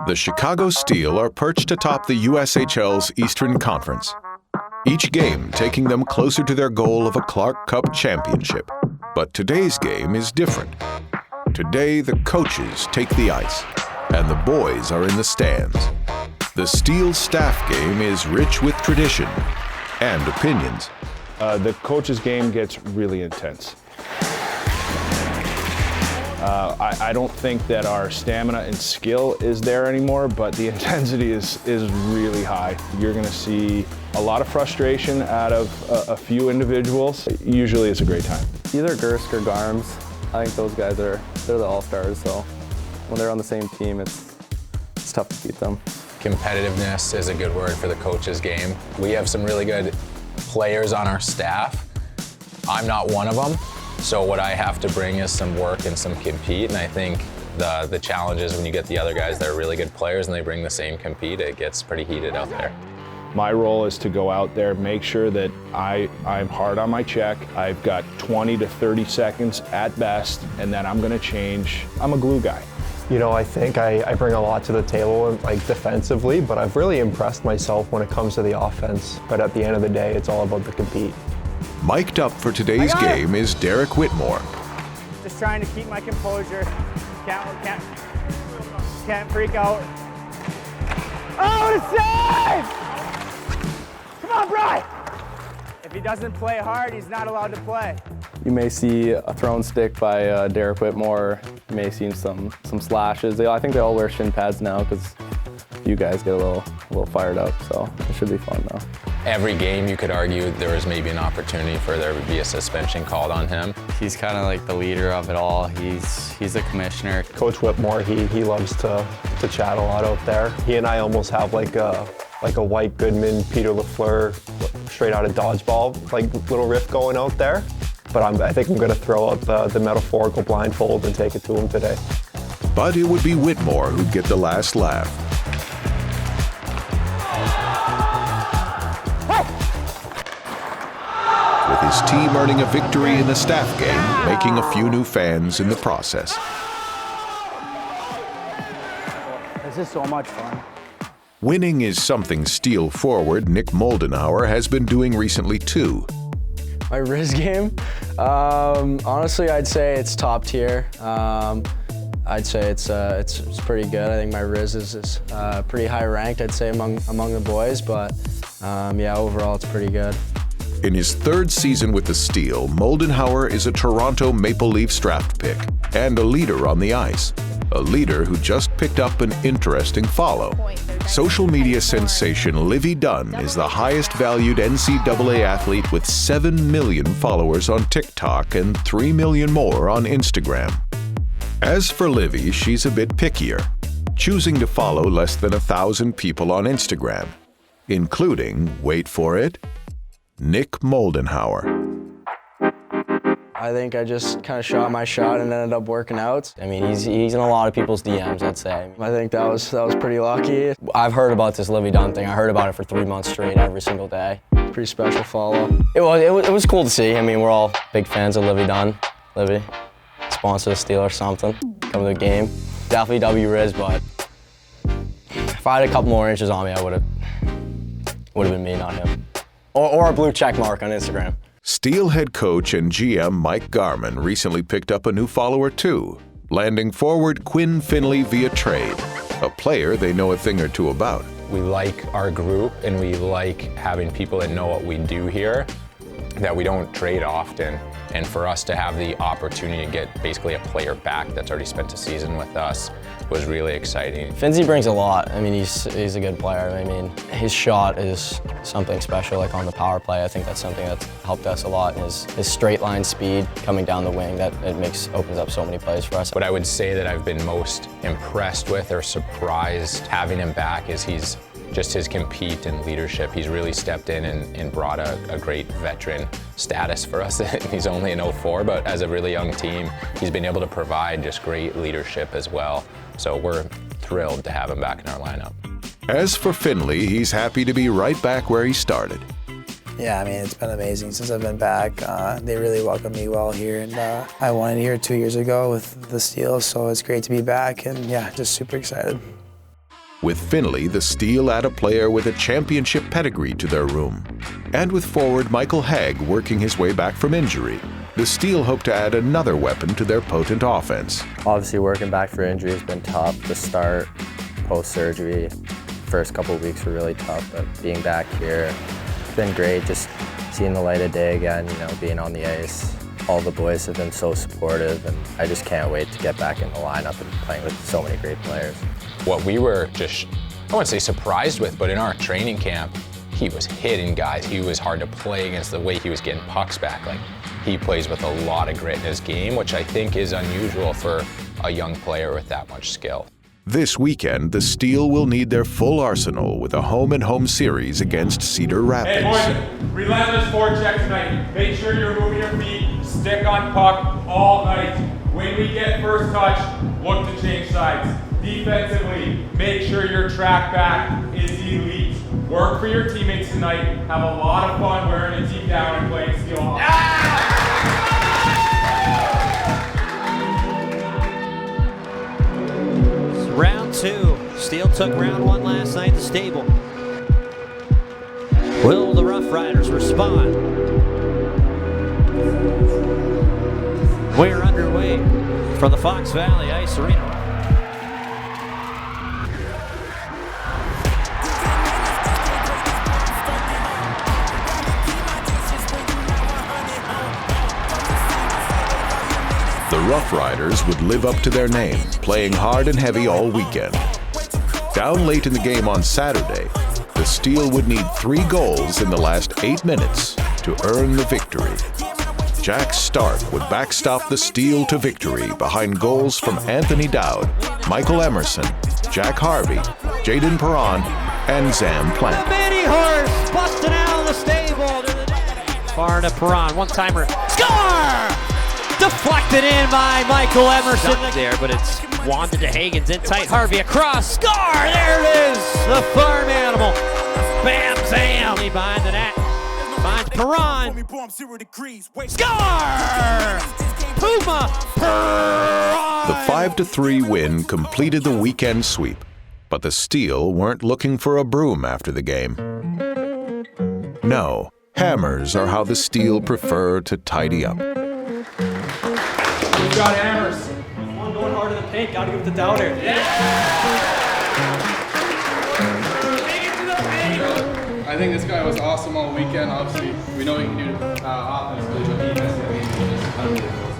The Chicago Steel are perched atop the USHL's Eastern Conference, each game taking them closer to their goal of a Clark Cup championship. But today's game is different. Today, the coaches take the ice, and the boys are in the stands. The Steel staff game is rich with tradition and opinions. The coaches' game gets really intense. I don't think that our stamina and skill is there anymore, but the intensity is really high. You're going to see a lot of frustration out of a few individuals. Usually it's a great time. Either Gersk or Garms, I think those guys they're the all-stars, so when they're on the same team, it's tough to beat them. Competitiveness is a good word for the coaches' game. We have some really good players on our staff. I'm not one of them. So what I have to bring is some work and some compete, and I think the challenge is when you get the other guys that are really good players and they bring the same compete, it gets pretty heated out there. My role is to go out there, make sure that I'm hard on my check. I've got 20 to 30 seconds at best, and then I'm gonna change. I'm a glue guy. You know, I think I bring a lot to the table, like defensively, but I've really impressed myself when it comes to the offense. But at the end of the day, it's all about the compete. Mic'd up for today's game is Derek Whitmore. Just trying to keep my composure. Can't freak out. Oh, what a save! Come on, Brian! If he doesn't play hard, he's not allowed to play. You may see a thrown stick by Derek Whitmore. You may see some slashes. I think they all wear shin pads now because you guys get a little fired up, so it should be fun though. Every game, you could argue there was maybe an opportunity for there to be a suspension called on him. He's kind of like the leader of it all. He's the commissioner. Coach Whitmore, he loves to chat a lot out there. He and I almost have like a White Goodman, Peter LaFleur, straight out of dodgeball, like little riff going out there. But I think I'm going to throw out the metaphorical blindfold and take it to him today. But it would be Whitmore who'd get the last laugh. With his team earning a victory in the staff game, making a few new fans in the process. This is so much fun. Winning is something Steel forward Nick Moldenhauer has been doing recently too. My Riz game? Honestly, I'd say it's top tier. I'd say it's pretty good. I think my Riz is pretty high ranked, I'd say, among the boys, but yeah, overall it's pretty good. In his third season with the Steel, Moldenhauer is a Toronto Maple Leafs draft pick and a leader on the ice. A leader who just picked up an interesting follow. Social media sensation Livy Dunn is the highest valued NCAA athlete with 7 million followers on TikTok and 3 million more on Instagram. As for Livy, she's a bit pickier, choosing to follow less than 1,000 people on Instagram, including, wait for it, Nick Moldenhauer. I think I just kind of shot my shot and ended up working out. I mean, he's in a lot of people's DMs, I'd say. I think that was pretty lucky. I've heard about this Livy Dunn thing. I heard about it for 3 months straight, every single day. Pretty special follow. It was cool to see. I mean, we're all big fans of Livy Dunn. Livy, sponsor the Steel or something. Come to the game. Definitely W Riz, but if I had a couple more inches on me, I would have been me, not him. Or a blue check mark on Instagram. Steel head coach and GM Mike Garman recently picked up a new follower too, landing forward Quinn Finley via trade, a player they know a thing or two about. We like our group and we like having people that know what we do here, that we don't trade often. And for us to have the opportunity to get basically a player back that's already spent a season with us was really exciting. Finzi brings a lot. I mean, he's a good player. I mean, his shot is something special, like on the power play. I think that's something that's helped us a lot. His straight line speed coming down the wing, that opens up so many plays for us. What I would say that I've been most impressed with or surprised having him back is his compete and leadership. He's really stepped in and brought a great veteran status for us. He's only an 04, but as a really young team, he's been able to provide just great leadership as well. So we're thrilled to have him back in our lineup. As for Finley, he's happy to be right back where he started. Yeah, I mean, it's been amazing since I've been back. They really welcomed me well here, and I wanted here 2 years ago with the Steel, so it's great to be back, and yeah, just super excited. With Finley, the Steel add a player with a championship pedigree to their room. And with forward Michael Hage working his way back from injury, the Steel hope to add another weapon to their potent offense. Obviously working back for injury has been tough. The start, post-surgery, first couple of weeks were really tough, but being back here, it's been great just seeing the light of day again, you know, being on the ice. All the boys have been so supportive, and I just can't wait to get back in the lineup and playing with so many great players. What we were just, I wouldn't say surprised with, but in our training camp, he was hitting guys. He was hard to play against the way he was getting pucks back. Like, he plays with a lot of grit in his game, which I think is unusual for a young player with that much skill. This weekend, the Steel will need their full arsenal with a home-and-home series against Cedar Rapids. Hey boys, relentless forecheck tonight. Make sure you're moving your feet, stick on puck all night. When we get first touch, look to change sides. Defensively, make sure your track back is elite. Work for your teammates tonight. Have a lot of fun wearing a team down and playing Steel hockey. Round 2. Steel took round 1 last night at the Stable. Will the Rough Riders respond? We're underway for the Fox Valley Ice Arena. The Rough Riders would live up to their name, playing hard and heavy all weekend. Down late in the game on Saturday, the Steel would need 3 goals in the last 8 minutes to earn the victory. Jack Stark would backstop the Steel to victory behind goals from Anthony Dowd, Michael Emerson, Jack Harvey, Jaden Perron, and Zam Plant. The mini horse busting out of the Stable. Far to Perron, one-timer, score! Deflected in by Michael Emerson. There, but it's wanted to Hagen's in tight. Harvey across, score! There it is, the farm animal. Bam, zam! Behind the net, finds Perron. Score! Puma Perron! The 5-3 win completed the weekend sweep, but the Steel weren't looking for a broom after the game. No, hammers are how the Steel prefer to tidy up. We've got hammers. One going hard in the paint, gotta give it to Dowder. I think this guy was awesome all weekend. Obviously, we know he can do offensively, but defensively, he was unbelievable.